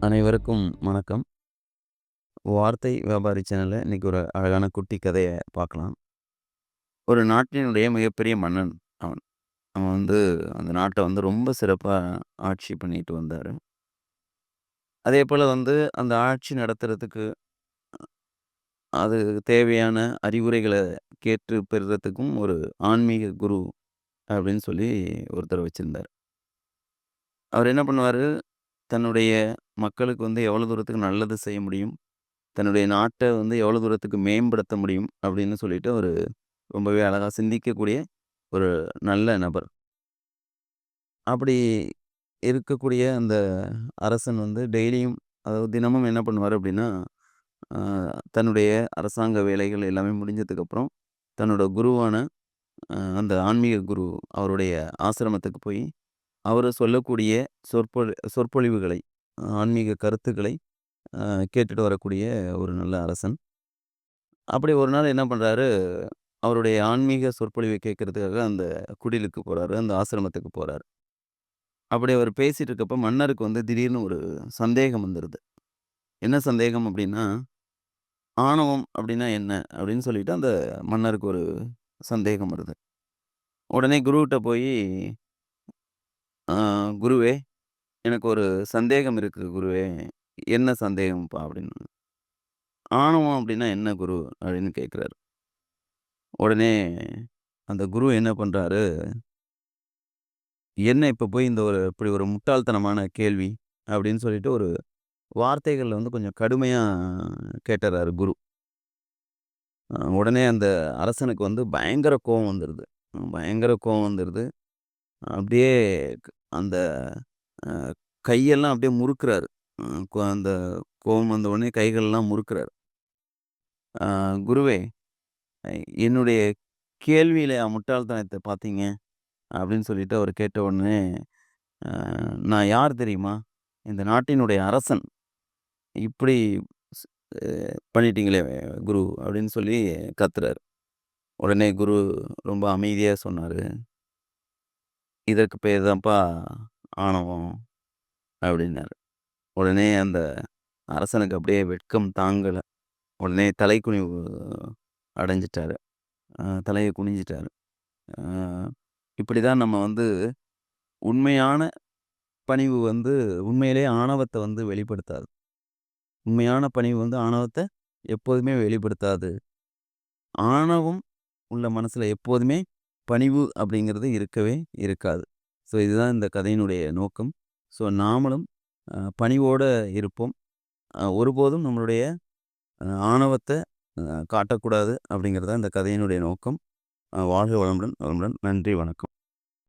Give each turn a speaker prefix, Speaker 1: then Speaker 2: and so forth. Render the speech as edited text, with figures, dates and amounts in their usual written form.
Speaker 1: அனைவருக்கும் வணக்கம். வார்த்தை வியாபாரி சேனல்ல இன்னைக்கு ஒரு அழகான குட்டி கதைய பார்க்கலாம். ஒரு நாட்டினுடைய மிகப்பெரிய மன்னன் அவன். அவன் அந்த நாட்ட ரொம்ப சிறப்பா ஆட்சி பண்ணிட்டு வந்தாரு. அதேபோல அந்த ஆட்சி நடத்துறதுக்கு அது தேவையான அறிவுரைகள கேட்டு பெறுறதுக்கும் ஒரு ஆன்மீக குரு அப்படின்னு சொல்லி ஒருத்தர வச்சிருந்தாரு. அவர் என்ன பண்ணுவாரு, தன்னுடைய மக்களுக்கு எவ்வளோ தூரத்துக்கு நல்லது செய்ய முடியும், தன்னுடைய நாட்ட எவ்வளோ தூரத்துக்கு மேம்படுத்த முடியும் அப்படின்னு சொல்லிட்டு அவரு ரொம்பவே அழகா சிந்திக்கக்கூடிய ஒரு நல்ல நபர். அப்படி இருக்கக்கூடிய அந்த அரசன் டெய்லியும் அதாவது தினமும் என்ன பண்ணுவாரு அப்படின்னா, அ தன்னுடைய அரசாங்க வேலைகள் எல்லாமே முடிஞ்சதுக்கப்புறம், தன்னோட குருவான அந்த ஆன்மீக குரு அவருடைய ஆசிரமத்துக்கு போய், அவரு சொல்லக்கூடிய சொற்பொழிவுகளை, ஆன்மீக கருத்துக்களை அ கேட்டுட்டு வரக்கூடிய ஒரு நல்ல அரசன். அப்படி ஒரு நாள் என்ன பண்றாரு, அவருடைய ஆன்மீக சொற்பொழிவை கேட்கறதுக்காக அந்த குடிலுக்கு போறாரு. அந்த ஆசிரமத்துக்கு போறாரு. அப்படி அவர் பேசிட்டு இருக்கப்ப மன்னருக்கு திடீர்னு ஒரு சந்தேகம் வந்துருது. என்ன சந்தேகம் அப்படின்னா, ஆணவம் அப்படின்னா என்ன? அப்படின்னு சொல்லிட்டு அந்த மன்னருக்கு ஒரு சந்தேகம் வருது. உடனே குருவுட்ட போயி, "ஆ குருவே, எனக்கு ஒரு சந்தேகம் இருக்கு குருவே." "என்ன சந்தேகம்ப்பா?" அப்படின்னு. "ஆணவம் அப்படின்னா என்ன குரு?" அப்படின்னு கேட்கிறாரு. உடனே அந்த குரு என்ன பண்றாரு, "என்ன இப்ப போய் இப்படி ஒரு முட்டாள்தனமான கேள்வி?" அப்படின்னு சொல்லிட்டு ஒரு வார்த்தைகள்ல கொஞ்சம் கடுமையா கேட்டுர்றாரு குரு. உடனே அந்த அரசனுக்கு பயங்கர கோவம் வந்துருது. பயங்கர கோவம் வந்துருது. அப்படியே க் அந்த அ கையெல்லாம் அப்படியே முறுக்குறாரு. அ கொ அந்த கோவம் வந்த உடனே கைகள்லாம் முறுக்குறாரு. "அ குருவே, அ என்னுடைய கேள்வியில முட்டாள்தனத்த பார்த்தீங்க?" அப்படின்னு சொல்லிட்டு அவரு கேட்ட உடனே, "அ நான் யார் தெரியுமா? இந்த நாட்டினுடைய அரசன். இப்படி ஸ் அ பண்ணிட்டீங்களே குரு" அப்படின்னு சொல்லி கத்துறாரு. உடனே குரு ரொம்ப அமைதியா சொன்னாரு, "இதற்கு பேரு தான்ப்பா ஆணவம்" அப்படின்னாரு. உடனே அந்த அரசனுக்கு அப்படியே வெட்கம் தாங்கல. உடனே தலைக்குனிவு அடைஞ்சுட்டாரு. தலைய குனிஞ்சுட்டாரு. அ இப்படிதான் நம்ம உண்மையான பணிவு உண்மையிலேயே ஆணவத்த வெளிப்படுத்தாது. உண்மையான பணிவு ஆணவத்த எப்போதுமே வெளிப்படுத்தாது. ஆணவம் உள்ள மனசுல எப்போதுமே பணிவு அப்படிங்கிறது இருக்கவே இருக்காது. ஸோ இதுதான் இந்த கதையினுடைய நோக்கம். ஸோ நாமளும் பணிவோட இருப்போம். ஒருபோதும் நம்மளுடைய ஆணவத்த காட்டக்கூடாது அப்படிங்கிறது தான் இந்த கதையினுடைய நோக்கம். வாழ்க வளமுடன், வளமுடன். நன்றி, வணக்கம்.